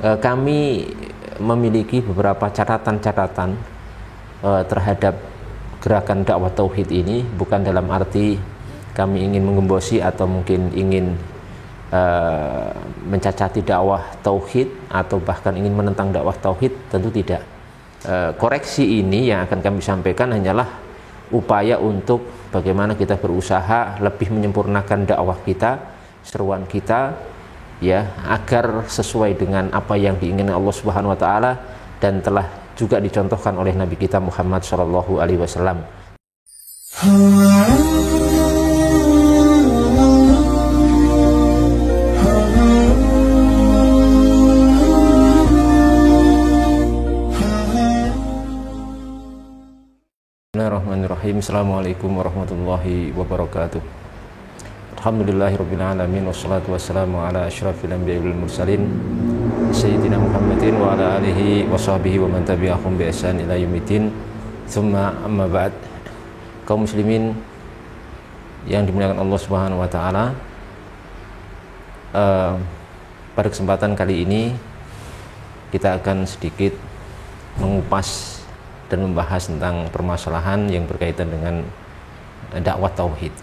kami memiliki beberapa catatan-catatan terhadap gerakan dakwah tauhid ini, bukan dalam arti kami ingin menggembosi atau mungkin ingin mencacati dakwah tauhid atau bahkan ingin menentang dakwah tauhid, tentu tidak. Koreksi ini yang akan kami sampaikan hanyalah upaya untuk bagaimana kita berusaha lebih menyempurnakan dakwah kita, seruan kita, ya, agar sesuai dengan apa yang diinginkan Allah Subhanahu wa taala dan telah juga dicontohkan oleh Nabi kita Muhammad sallallahu alaihi wasallam. Bismillahirrahmanirrahim. Assalamualaikum warahmatullahi wabarakatuh. Alhamdulillahirabbil alamin wassalatu wassalamu ala asyrafil anbiya'i wal mursalin sayyidina Muhammadin wa ala alihi washabihi wa man tabi'ahum bi ihsan ila yaumiddin. Tsumma amma ba'd. Kaum muslimin yang dimuliakan Allah Subhanahu wa taala, pada kesempatan kali ini kita akan sedikit mengupas dan membahas tentang permasalahan yang berkaitan dengan dakwah tauhid.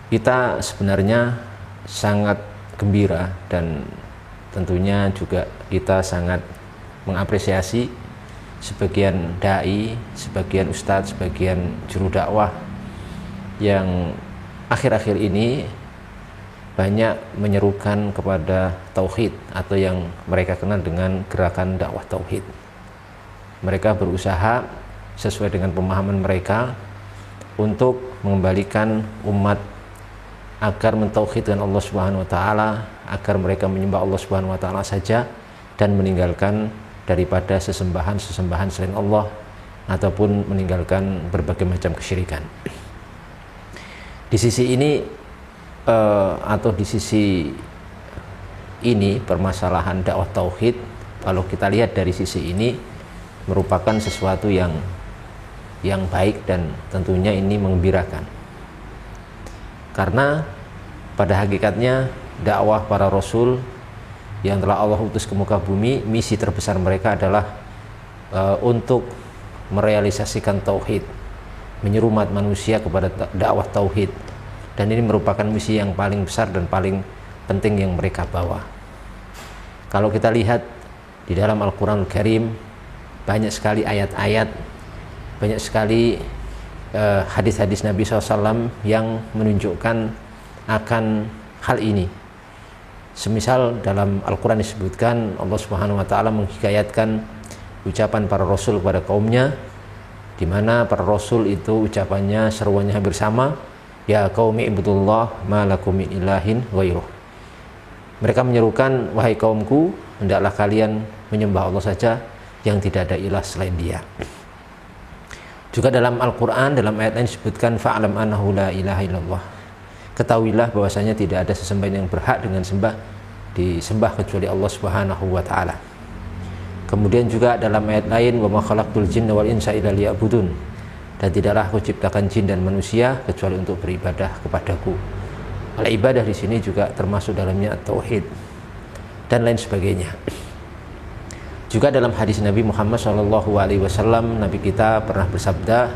Kita sebenarnya sangat gembira dan tentunya juga kita sangat mengapresiasi sebagian dai, sebagian ustadz, sebagian juru dakwah yang akhir-akhir ini banyak menyerukan kepada tauhid atau yang mereka kenal dengan gerakan dakwah tauhid. Mereka berusaha sesuai dengan pemahaman mereka untuk mengembalikan umat agar mentauhidkan Allah Subhanahu wa taala, agar mereka menyembah Allah Subhanahu wa taala saja dan meninggalkan daripada sesembahan-sesembahan selain Allah ataupun meninggalkan berbagai macam kesyirikan. Di sisi ini atau di sisi ini permasalahan dakwah tauhid, kalau kita lihat dari sisi ini, merupakan sesuatu yang baik dan tentunya ini menggembirakan. Karena pada hakikatnya dakwah para rasul yang telah Allah utus ke muka bumi, misi terbesar mereka adalah untuk merealisasikan tauhid, menyeru umat manusia kepada dakwah tauhid, dan ini merupakan misi yang paling besar dan paling penting yang mereka bawa. Kalau kita lihat di dalam Al-Quranul Karim, banyak sekali ayat-ayat, banyak sekali hadis-hadis Nabi SAW yang menunjukkan akan hal ini. Semisal dalam Al-Quran disebutkan Allah Subhanahu wa taala menghikayatkan ucapan para rasul kepada kaumnya, di mana para rasul itu ucapannya, seruannya hampir sama, ya qaumi ibudullah ma lakum min ilahin ghairuh. Mereka menyerukan, wahai kaumku, hendaklah kalian menyembah Allah saja, yang tidak ada ilah selain Dia. Juga dalam Al-Quran, dalam ayat lain disebutkan fa'lam annahu la ilaha illallah. Ketahuilah bahwasanya tidak ada sesembahan yang berhak dengan disembah kecuali Allah Subhanahu wa taala. Kemudian juga dalam ayat lain, wa ma khalaqtul jinna wal insa illa liya'budun. Dan tidaklah aku ciptakan jin dan manusia kecuali untuk beribadah kepadaku. Al-ibadah di sini juga termasuk dalamnya tauhid dan lain sebagainya. Juga dalam hadis Nabi Muhammad SAW, Nabi kita pernah bersabda,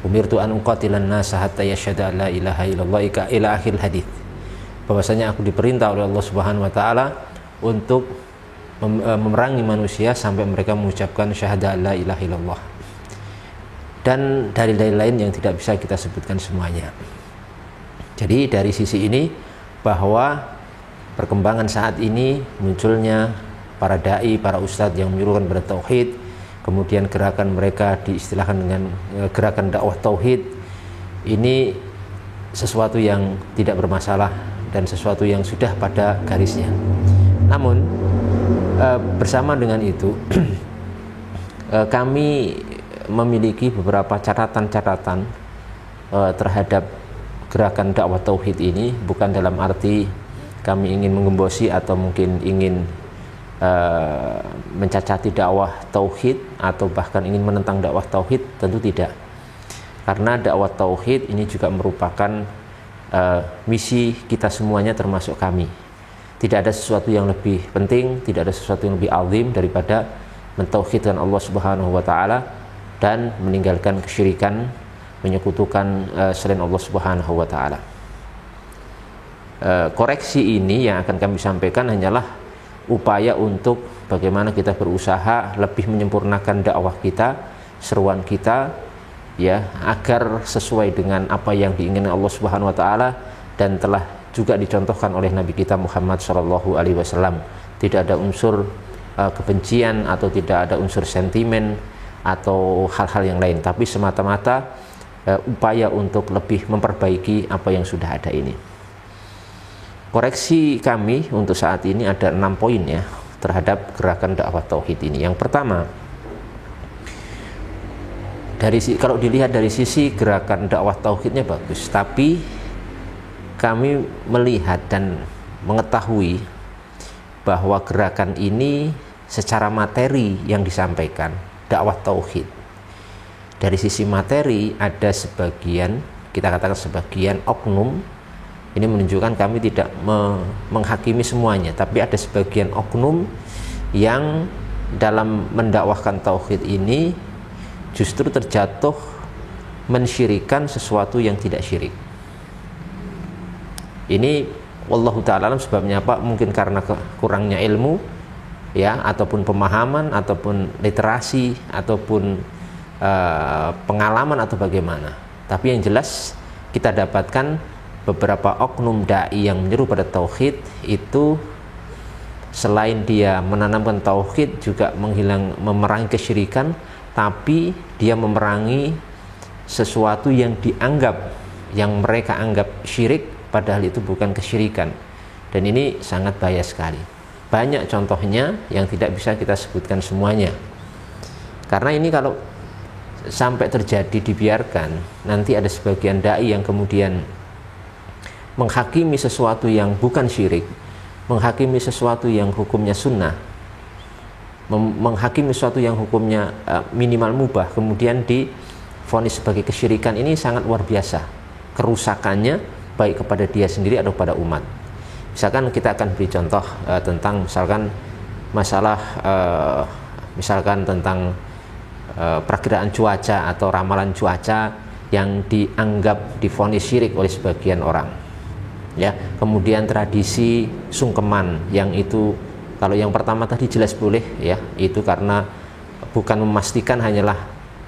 umirtu an uqatilan nasa hatta yashhadu an la ilaha illallah ila akhir hadis. Bahwasanya aku diperintah oleh Allah Subhanahu wa taala untuk memerangi manusia sampai mereka mengucapkan syahadah la ilaha illallah. Dan dalil-dalil lain yang tidak bisa kita sebutkan semuanya. Jadi dari sisi ini, bahwa perkembangan saat ini munculnya para dai, para ustadz yang menyuruhkan pada tauhid, kemudian gerakan mereka diistilahkan dengan gerakan dakwah tauhid, ini sesuatu yang tidak bermasalah dan sesuatu yang sudah pada garisnya. Namun bersama dengan itu kami memiliki beberapa catatan-catatan terhadap gerakan dakwah tauhid ini, bukan dalam arti kami ingin menggembosi atau mungkin ingin mencacati dakwah tauhid atau bahkan ingin menentang dakwah tauhid, tentu tidak. Karena dakwah tauhid ini juga merupakan misi kita semuanya, termasuk kami. Tidak ada sesuatu yang lebih penting, tidak ada sesuatu yang lebih azim daripada mentauhidkan Allah Subhanahu wa taala dan meninggalkan kesyirikan, menyekutukan selain Allah Subhanahu wa taala. Koreksi ini yang akan kami sampaikan hanyalah upaya untuk bagaimana kita berusaha lebih menyempurnakan dakwah kita, seruan kita, ya, agar sesuai dengan apa yang diinginkan Allah Subhanahu wa taala dan telah juga dicontohkan oleh Nabi kita Muhammad SAW. Tidak ada unsur kebencian atau tidak ada unsur sentimen atau hal-hal yang lain, tapi semata-mata upaya untuk lebih memperbaiki apa yang sudah ada ini. Koreksi kami untuk saat ini ada 6 poin ya terhadap gerakan dakwah tauhid ini. Yang pertama, kalau dilihat dari sisi gerakan dakwah tauhidnya bagus, tapi kami melihat dan mengetahui bahwa gerakan ini secara materi yang disampaikan dakwah tauhid, dari sisi materi ada sebagian, kita katakan sebagian oknum, ini menunjukkan kami tidak menghakimi semuanya, tapi ada sebagian oknum yang dalam mendakwahkan tauhid ini justru terjatuh mensyirikan sesuatu yang tidak syirik. Ini wallahu ta'ala alam sebabnya apa? Mungkin karena kurangnya ilmu ya, ataupun pemahaman, ataupun literasi, ataupun pengalaman atau bagaimana. Tapi yang jelas kita dapatkan beberapa oknum dai yang menyeru pada tauhid itu selain dia menanamkan tauhid juga memerangi kesyirikan, tapi dia memerangi sesuatu yang mereka anggap syirik, padahal itu bukan kesyirikan. Dan ini sangat bahaya sekali. Banyak contohnya yang tidak bisa kita sebutkan semuanya, karena ini kalau sampai terjadi dibiarkan, nanti ada sebagian dai yang kemudian menghakimi sesuatu yang bukan syirik, menghakimi sesuatu yang hukumnya sunnah, menghakimi sesuatu yang hukumnya minimal mubah, kemudian divonis sebagai kesyirikan. Ini sangat luar biasa kerusakannya, baik kepada dia sendiri atau pada umat. Misalkan kita akan beri contoh tentang misalkan tentang perakiraan cuaca atau ramalan cuaca yang dianggap divonis syirik oleh sebagian orang. Ya, kemudian tradisi sungkeman yang itu, kalau yang pertama tadi jelas boleh ya, itu karena bukan memastikan, hanyalah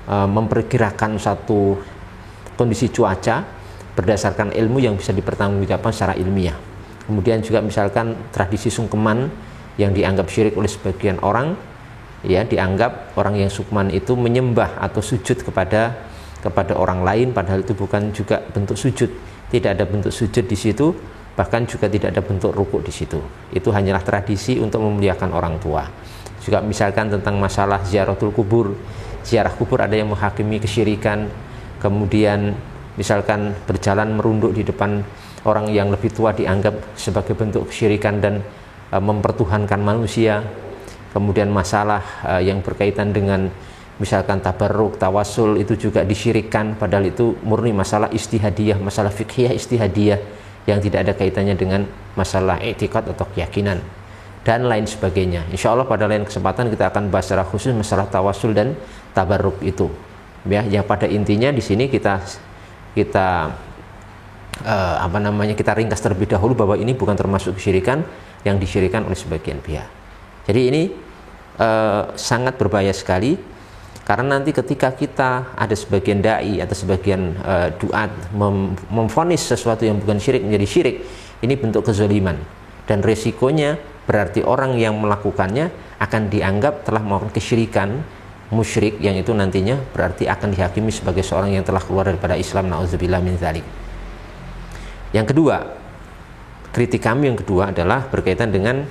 memperkirakan satu kondisi cuaca berdasarkan ilmu yang bisa dipertanggungjawabkan secara ilmiah. Kemudian juga misalkan tradisi sungkeman yang dianggap syirik oleh sebagian orang, ya, dianggap orang yang sungkeman itu menyembah atau sujud kepada orang lain, padahal itu bukan juga bentuk sujud. Tidak ada bentuk sujud di situ, bahkan juga tidak ada bentuk rukuk di situ. Itu hanyalah tradisi untuk memuliakan orang tua. Juga misalkan tentang masalah ziaratul kubur, ziarah kubur ada yang menghakimi kesyirikan. Kemudian misalkan berjalan merunduk di depan orang yang lebih tua dianggap sebagai bentuk kesyirikan dan mempertuhankan manusia. Kemudian masalah yang berkaitan dengan misalkan tabarruk, tawasul, itu juga disyirikkan, padahal itu murni masalah istihadiyah, masalah fiqhiyah istihadiyah yang tidak ada kaitannya dengan masalah i'tiqad atau keyakinan dan lain sebagainya. Insya Allah pada lain kesempatan kita akan bahas secara khusus masalah tawasul dan tabarruk itu. Ya, yang pada intinya di sini kita ringkas terlebih dahulu bahwa ini bukan termasuk kesyirikan yang disyirikan oleh sebagian pihak. Jadi ini sangat berbahaya sekali, karena nanti ketika kita ada sebagian dai atau sebagian duat memvonis sesuatu yang bukan syirik menjadi syirik, ini bentuk kezaliman, dan resikonya berarti orang yang melakukannya akan dianggap telah melakukan kesyirikan, musyrik, yang itu nantinya berarti akan dihakimi sebagai seorang yang telah keluar daripada Islam, na'udzubillah min dzalik. Yang kedua, kritik kami yang kedua adalah berkaitan dengan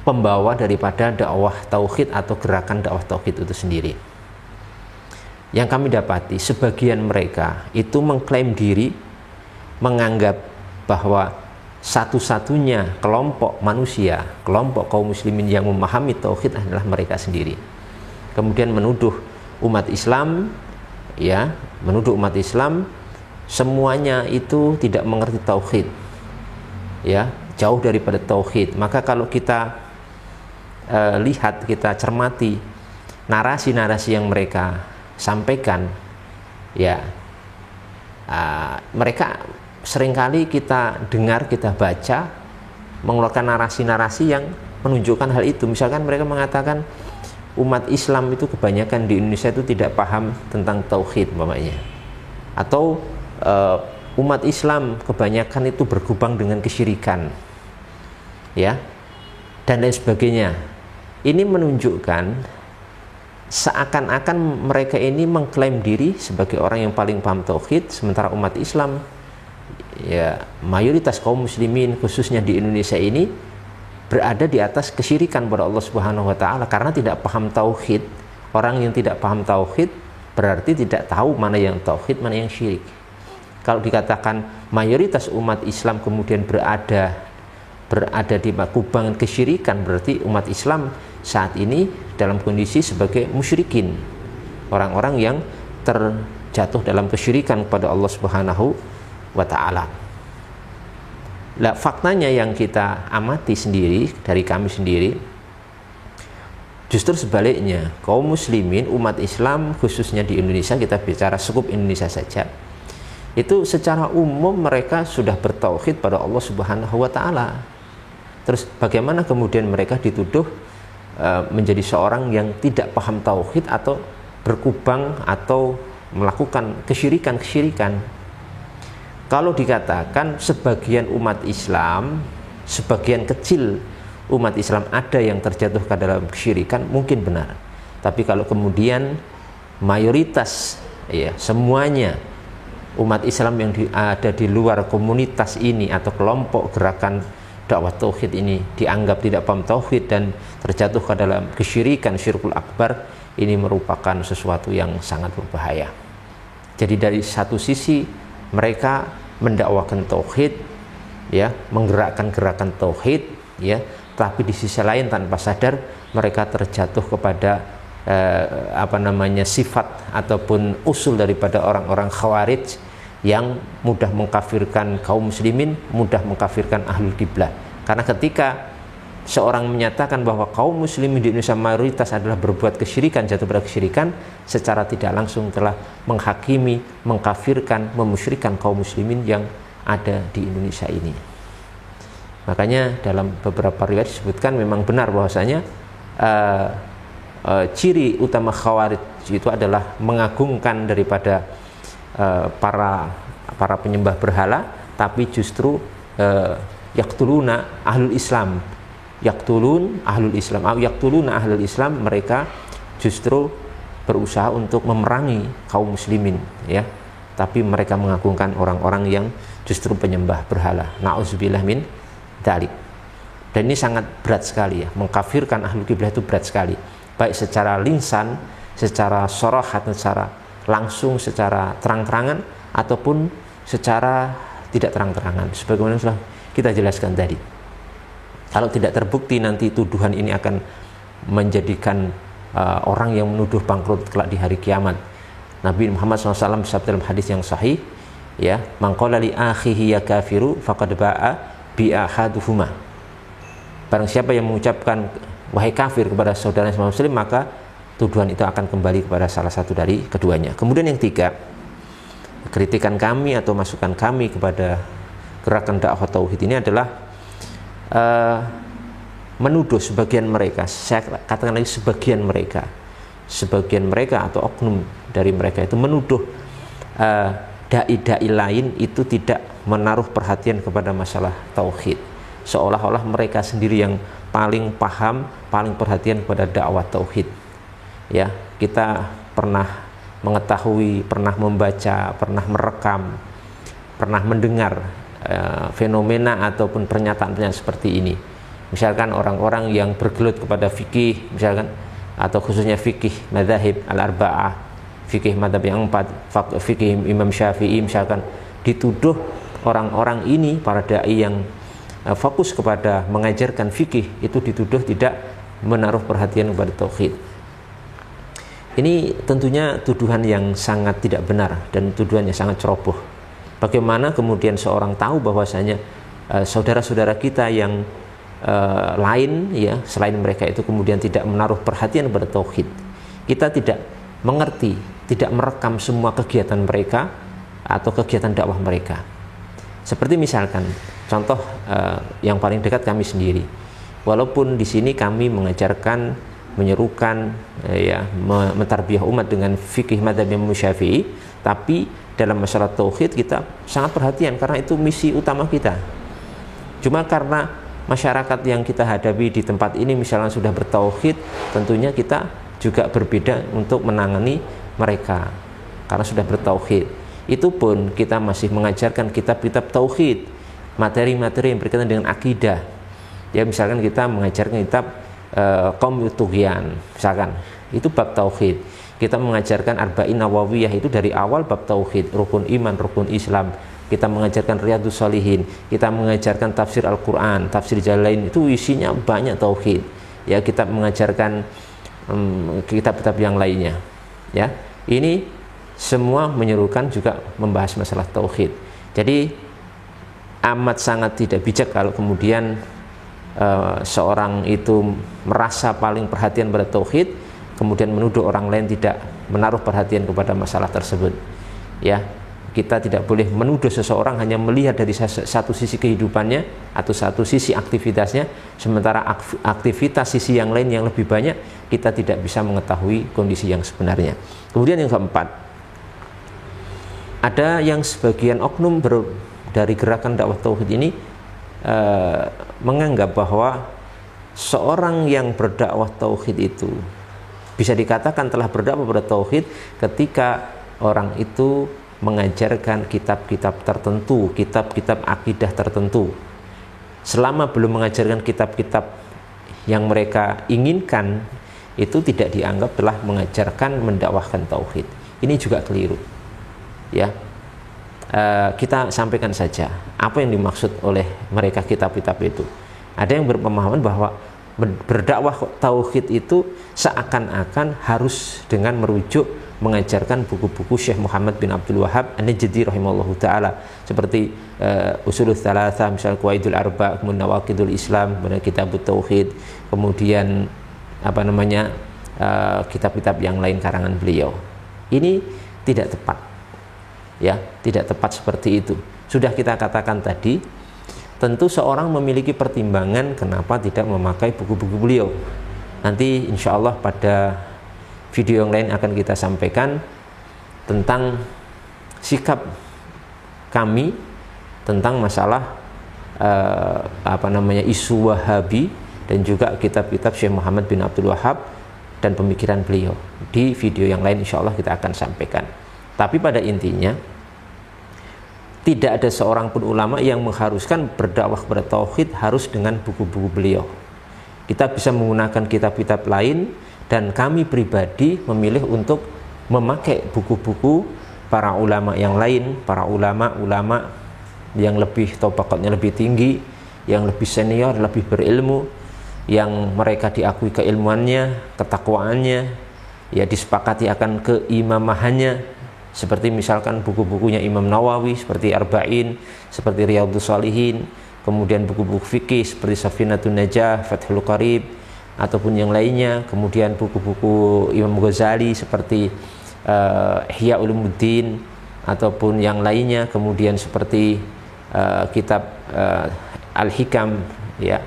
pembawa daripada dakwah tauhid atau gerakan dakwah tauhid itu sendiri. Yang kami dapati, sebagian mereka itu mengklaim diri, menganggap bahwa satu-satunya kelompok manusia, kelompok kaum muslimin yang memahami tauhid adalah mereka sendiri. Kemudian menuduh umat Islam, ya, menuduh umat Islam semuanya itu tidak mengerti tauhid. Ya, jauh daripada tauhid. Maka kalau kita lihat, kita cermati narasi-narasi yang mereka sampaikan, ya mereka seringkali kita dengar, kita baca mengeluarkan narasi-narasi yang menunjukkan hal itu. Misalkan mereka mengatakan umat Islam itu kebanyakan di Indonesia itu tidak paham tentang tauhid umpamanya, atau umat Islam kebanyakan itu bergubang dengan kesyirikan, ya, dan lain sebagainya. Ini menunjukkan seakan-akan mereka ini mengklaim diri sebagai orang yang paling paham tauhid, sementara umat Islam, ya mayoritas kaum muslimin khususnya di Indonesia ini berada di atas kesyirikan pada Allah Subhanahu wa taala karena tidak paham tauhid. Orang yang tidak paham tauhid berarti tidak tahu mana yang tauhid, mana yang syirik. Kalau dikatakan mayoritas umat Islam kemudian berada di kubangan kesyirikan, berarti umat Islam saat ini dalam kondisi sebagai musyrikin, orang-orang yang terjatuh dalam kesyirikan kepada Allah Subhanahu wa taala. Nah, faktanya yang kita amati sendiri dari kami sendiri, justru sebaliknya, kaum muslimin, umat Islam khususnya di Indonesia, kita bicara skup Indonesia saja, itu secara umum mereka sudah bertauhid pada Allah Subhanahu wa taala. Terus bagaimana kemudian mereka dituduh menjadi seorang yang tidak paham tauhid atau berkubang atau melakukan kesyirikan-kesyirikan? Kalau dikatakan sebagian umat Islam, sebagian kecil umat Islam ada yang terjatuh ke dalam kesyirikan, mungkin benar. Tapi kalau kemudian mayoritas, ya semuanya umat Islam yang ada di luar komunitas ini atau kelompok gerakan dakwah tauhid ini dianggap tidak paham tauhid dan terjatuh ke dalam kesyirikan, syirkul akbar, ini merupakan sesuatu yang sangat berbahaya. Jadi dari satu sisi mereka mendakwakan tauhid, ya, menggerakkan gerakan tauhid, ya, tapi di sisi lain tanpa sadar mereka terjatuh kepada sifat ataupun usul daripada orang-orang khawarij yang mudah mengkafirkan kaum muslimin, mudah mengkafirkan ahlul qiblah. Karena ketika seorang menyatakan bahwa kaum muslimin di Indonesia mayoritas adalah berbuat kesyirikan, jatuh pada kesyirikan, secara tidak langsung telah menghakimi, mengkafirkan, memusyrikan kaum muslimin yang ada di Indonesia ini. Makanya dalam beberapa riwayat disebutkan memang benar bahwasanya ciri utama khawarij itu adalah mengagungkan daripada para penyembah berhala, tapi justru yaqtuluna ahlul Islam, yaqtulun ahlul Islam, yaqtuluna ahlul Islam, mereka justru berusaha untuk memerangi kaum muslimin, ya, tapi mereka mengagungkan orang-orang yang justru penyembah berhala. Na'udzubillah min dzalik. Dan ini sangat berat sekali, ya, mengkafirkan ahlul qiblah itu berat sekali, baik secara lisan, secara sorohat, secara langsung, secara terang-terangan, ataupun secara tidak terang-terangan, sebagaimana sudah kita jelaskan tadi. Kalau tidak terbukti, nanti tuduhan ini akan menjadikan orang yang menuduh bangkrut kelak di hari kiamat. Nabi Muhammad SAW bersabda dalam hadis yang sahih, ya, man qala li akhihi ya kafiru faqad ba'a bi ahaduhuma. Barang siapa yang mengucapkan wahai kafir kepada saudara muslim, maka tuduhan itu akan kembali kepada salah satu dari keduanya. Kemudian yang tiga, kritikan kami atau masukan kami kepada gerakan dakwah tauhid ini adalah menuduh sebagian mereka, saya katakan lagi sebagian mereka atau oknum dari mereka itu menuduh dai-dai lain itu tidak menaruh perhatian kepada masalah tauhid, seolah-olah mereka sendiri yang paling paham, paling perhatian kepada dakwah tauhid. Ya, kita pernah mengetahui, pernah membaca, pernah merekam, pernah mendengar fenomena ataupun pernyataan-pernyataan seperti ini. Misalkan orang-orang yang bergelut kepada fikih, misalkan, atau khususnya fikih madzhab al-arba'ah, fikih madzhab yang 4, fikih Imam Syafi'i, misalkan, dituduh orang-orang ini, para dai yang fokus kepada mengajarkan fikih, itu dituduh tidak menaruh perhatian kepada tauhid. Ini tentunya tuduhan yang sangat tidak benar dan tuduhan yang sangat ceroboh. Bagaimana kemudian seorang tahu bahwasanya saudara-saudara kita yang lain ya selain mereka itu kemudian tidak menaruh perhatian pada tauhid, kita tidak mengerti, tidak merekam semua kegiatan mereka atau kegiatan dakwah mereka. Seperti misalkan contoh yang paling dekat kami sendiri, walaupun di sini kami mengajarkan, menyerukan ya mentarbiyah umat dengan fikih madzhab Imam Syafi'i, tapi dalam masalah tauhid kita sangat perhatian karena itu misi utama kita. Cuma karena masyarakat yang kita hadapi di tempat ini misalnya sudah bertauhid, tentunya kita juga berbeda untuk menangani mereka karena sudah bertauhid. Itu pun kita masih mengajarkan kitab-kitab tauhid, materi-materi yang berkaitan dengan akidah. Ya misalkan kita mengajarkan kitab Qaum Tughyan, misalkan itu bab tauhid. Kita mengajarkan Arba'in Nawawiyah itu dari awal bab tauhid, rukun iman, rukun Islam. Kita mengajarkan Riyadhus Shalihin, kita mengajarkan tafsir Al-Quran, tafsir Jalalain, itu isinya banyak tauhid. Ya, kita mengajarkan kitab-kitab yang lainnya. Ya, ini semua menyerukan juga membahas masalah tauhid. Jadi amat sangat tidak bijak kalau kemudian seorang itu merasa paling perhatian pada tauhid, kemudian menuduh orang lain tidak menaruh perhatian kepada masalah tersebut. Ya, kita tidak boleh menuduh seseorang hanya melihat dari satu sisi kehidupannya atau satu sisi aktivitasnya, sementara aktivitas sisi yang lain yang lebih banyak kita tidak bisa mengetahui kondisi yang sebenarnya. Kemudian yang keempat, ada yang sebagian oknum dari gerakan dakwah tauhid ini menganggap bahwa seorang yang berdakwah tauhid itu bisa dikatakan telah berdakwah pada tauhid ketika orang itu mengajarkan kitab-kitab tertentu, kitab-kitab akidah tertentu. Selama belum mengajarkan kitab-kitab yang mereka inginkan, itu tidak dianggap telah mengajarkan, mendakwahkan tauhid. Ini juga keliru. Ya, kita sampaikan saja apa yang dimaksud oleh mereka kitab-kitab itu. Ada yang berpemahaman bahwa berdakwah tauhid itu seakan-akan harus dengan merujuk mengajarkan buku-buku Syekh Muhammad bin Abdul Wahhab An-Najdi rahimahullahu taala, seperti Ushulul Tsalatsa, misal Qawaidul Arba', kemudian Nawaqidul Islam, kemudian Kitabut Tauhid, kemudian kitab-kitab yang lain karangan beliau. Ini tidak tepat. Ya, tidak tepat seperti itu. Sudah kita katakan tadi, tentu seorang memiliki pertimbangan kenapa tidak memakai buku-buku beliau. Nanti insya Allah pada video yang lain akan kita sampaikan tentang sikap kami tentang masalah isu Wahabi dan juga kitab-kitab Syekh Muhammad bin Abdul Wahhab dan pemikiran beliau. Di video yang lain insya Allah kita akan sampaikan. Tapi pada intinya tidak ada seorang pun ulama yang mengharuskan berdakwah kepada tauhid harus dengan buku-buku beliau. Kita bisa menggunakan kitab-kitab lain, dan kami pribadi memilih untuk memakai buku-buku para ulama yang lain, para ulama-ulama yang lebih tabaqatnya lebih tinggi, yang lebih senior, lebih berilmu, yang mereka diakui keilmuannya, ketakwaannya, ya disepakati akan keimamahannya, seperti misalkan buku-bukunya Imam Nawawi seperti Arba'in, seperti Riyadhus Shalihin, kemudian buku-buku fikih seperti Safinatun Najah, Fathul Qarib, ataupun yang lainnya, kemudian buku-buku Imam Ghazali seperti Ihya Ulumuddin ataupun yang lainnya, kemudian seperti kitab Al-Hikam ya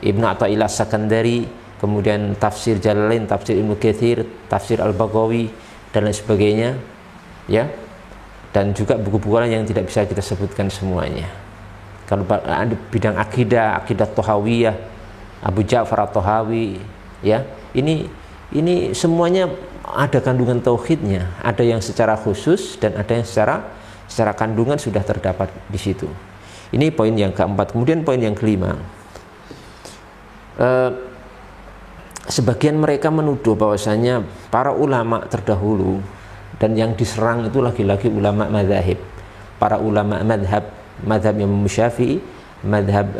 Ibnu Athaillah Sakandari, kemudian tafsir Jalalain, tafsir Ibnu Katsir, tafsir Al-Baghawi dan lain sebagainya ya, dan juga buku-buku lain yang tidak bisa kita sebutkan semuanya. Kalau ada bidang akidah Thahawiyah, Abu Ja'far At-Tahawi ya, ini semuanya ada kandungan tauhidnya, ada yang secara khusus dan ada yang secara kandungan sudah terdapat di situ. Ini poin yang keempat. Kemudian poin yang kelima, sebagian mereka menuduh bahwasanya para ulama terdahulu dan yang diserang itu lagi-lagi ulama madzhab, para ulama madhab Imam Syafi'i, madhab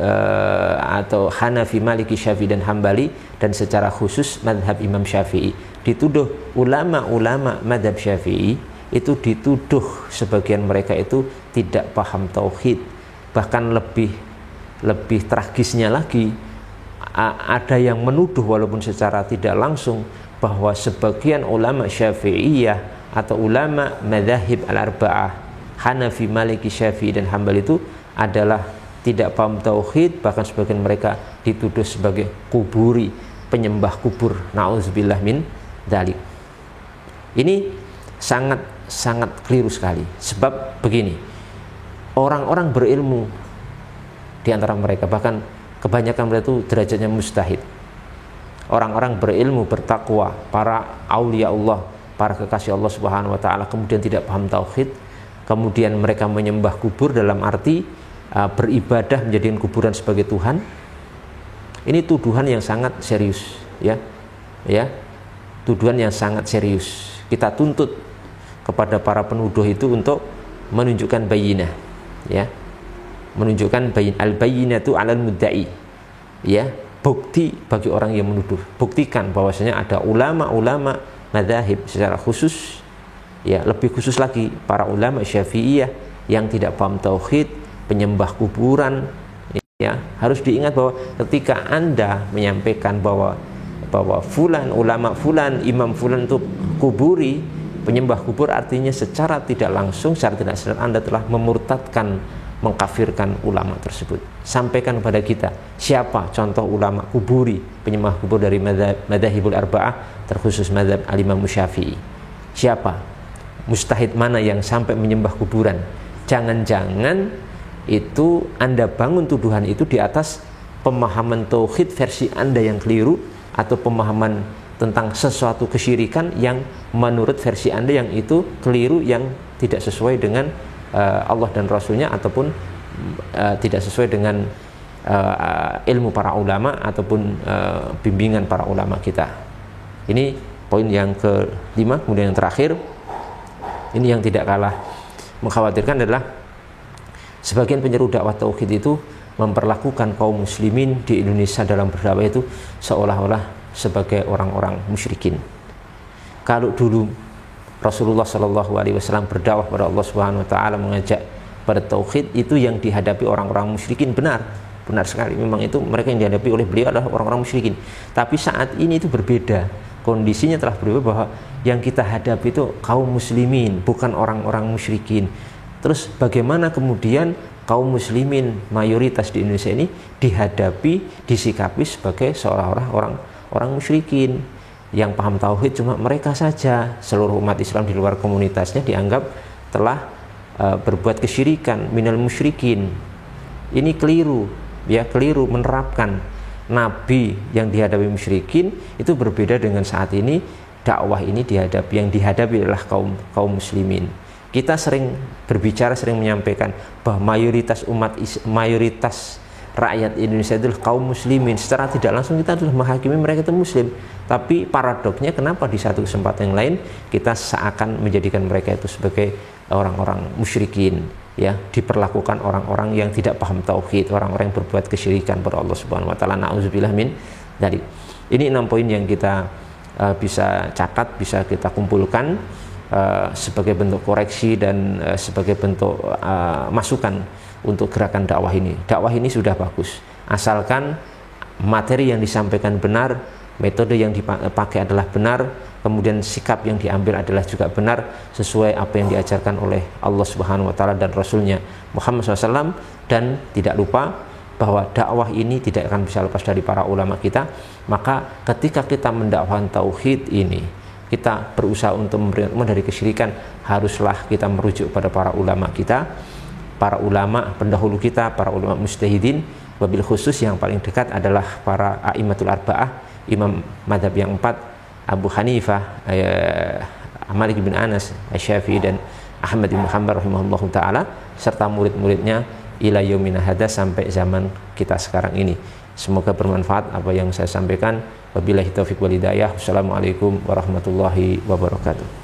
atau Hanafi, Maliki, Syafi'i dan Hambali, dan secara khusus madhab Imam Syafi'i. Dituduh ulama-ulama madhab Syafi'i itu dituduh sebagian mereka itu tidak paham tauhid, bahkan lebih lebih tragisnya lagi, ada yang menuduh walaupun secara tidak langsung bahwa sebagian ulama Syafi'iyah atau ulama madzhab al-arba'ah Hanafi, Maliki, Syafi'i dan Hambali itu adalah tidak paham tauhid, bahkan sebagian mereka dituduh sebagai kuburi, penyembah kubur. Nauzubillah min dzalik. Ini sangat keliru sekali. Sebab begini, orang-orang berilmu di antara mereka, bahkan kebanyakan mereka itu derajatnya mustahid. Orang-orang berilmu, bertakwa, para aulia Allah, para kekasih Allah Subhanahu wa taala, kemudian tidak paham tauhid, kemudian mereka menyembah kubur dalam arti beribadah menjadikan kuburan sebagai Tuhan. Ini tuduhan yang sangat serius, ya. Tuduhan yang sangat serius. Kita tuntut kepada para penuduh itu untuk menunjukkan bayinah, ya. Menunjukkan al-bayyinatu 'alal mudda'i, ya, bukti bagi orang yang menuduh. Buktikan bahwasanya ada ulama-ulama madzhab secara khusus, ya, lebih khusus lagi para ulama Syafi'iyah yang tidak paham tauhid, penyembah kuburan, ya. Harus diingat bahwa ketika Anda menyampaikan bahwa fulan, ulama fulan, imam fulan itu kuburi, penyembah kubur, artinya secara tidak langsung, secara tidak sadar Anda telah memurtadkan, mengkafirkan ulama tersebut. Sampaikan kepada kita siapa contoh ulama kuburi, penyembah kubur dari madzhabul arba'ah, terkhusus madzhab al-Imam Syafi'i. Siapa mustahid mana yang sampai menyembah kuburan? Jangan-jangan itu Anda bangun tuduhan itu di atas pemahaman tauhid versi Anda yang keliru, atau pemahaman tentang sesuatu kesyirikan yang menurut versi Anda yang itu keliru, yang tidak sesuai dengan Allah dan Rasulnya, ataupun tidak sesuai dengan ilmu para ulama ataupun bimbingan para ulama kita. Ini poin yang kelima. Kemudian yang terakhir, ini yang tidak kalah mengkhawatirkan adalah sebagian penyeru dakwah tauhid itu memperlakukan kaum muslimin di Indonesia dalam berdakwah itu seolah-olah sebagai orang-orang musyrikin. Kalau dulu Rasulullah SAW berdakwah pada Allah Subhanahu wa taala, mengajak pada tauhid, itu yang dihadapi orang-orang musyrikin, benar sekali. Memang itu mereka yang dihadapi oleh beliau adalah orang-orang musyrikin. Tapi saat ini itu berbeda. Kondisinya telah berubah, bahwa yang kita hadapi itu kaum muslimin, bukan orang-orang musyrikin. Terus bagaimana kemudian kaum muslimin mayoritas di Indonesia ini dihadapi, disikapi sebagai seolah-olah orang musyrikin? Yang paham tauhid cuma mereka saja. Seluruh umat Islam di luar komunitasnya dianggap telah berbuat kesyirikan, minal musyrikin. Ini keliru, ya, keliru menerapkan. Nabi yang dihadapi musyrikin itu berbeda dengan saat ini dakwah ini dihadapi, yang dihadapi adalah kaum muslimin. Kita sering berbicara, sering menyampaikan bahwa mayoritas rakyat Indonesia itu kaum muslimin. Secara tidak langsung kita adalah menghakimi mereka itu muslim. Tapi paradoksnya, kenapa di satu kesempatan yang lain kita seakan menjadikan mereka itu sebagai orang-orang musyrikin, ya, diperlakukan orang-orang yang tidak paham tauhid, orang-orang yang berbuat kesyirikan pada Allah Subhanahu wa taala. Nauzubillah min dzalik. Ini 6 poin yang kita bisa catat, bisa kita kumpulkan sebagai bentuk koreksi dan sebagai bentuk masukan untuk gerakan dakwah ini. Dakwah ini sudah bagus, asalkan materi yang disampaikan benar, metode yang dipakai adalah benar, kemudian sikap yang diambil adalah juga benar, sesuai apa yang diajarkan oleh Allah Subhanahu wa taala dan Rasulnya Muhammad SAW. Dan tidak lupa bahwa dakwah ini tidak akan bisa lepas dari para ulama kita. Maka ketika kita mendakwahkan tauhid ini, kita berusaha untuk memberi dari kesyirikan, haruslah kita merujuk pada para ulama kita, para ulama pendahulu kita, para ulama mujtahidin. Wabil khusus yang paling dekat adalah para a'immatul arba'ah, imam madhab yang 4, Abu Hanifah, Malik bin Anas, Syafi'i, dan Ahmad bin Hanbal rahimahullahu ta'ala, serta murid-muridnya ila yaumina hadza, sampai zaman kita sekarang ini. Semoga bermanfaat apa yang saya sampaikan. Wabillahi taufiq wal hidayah. Wassalamualaikum warahmatullahi wabarakatuh.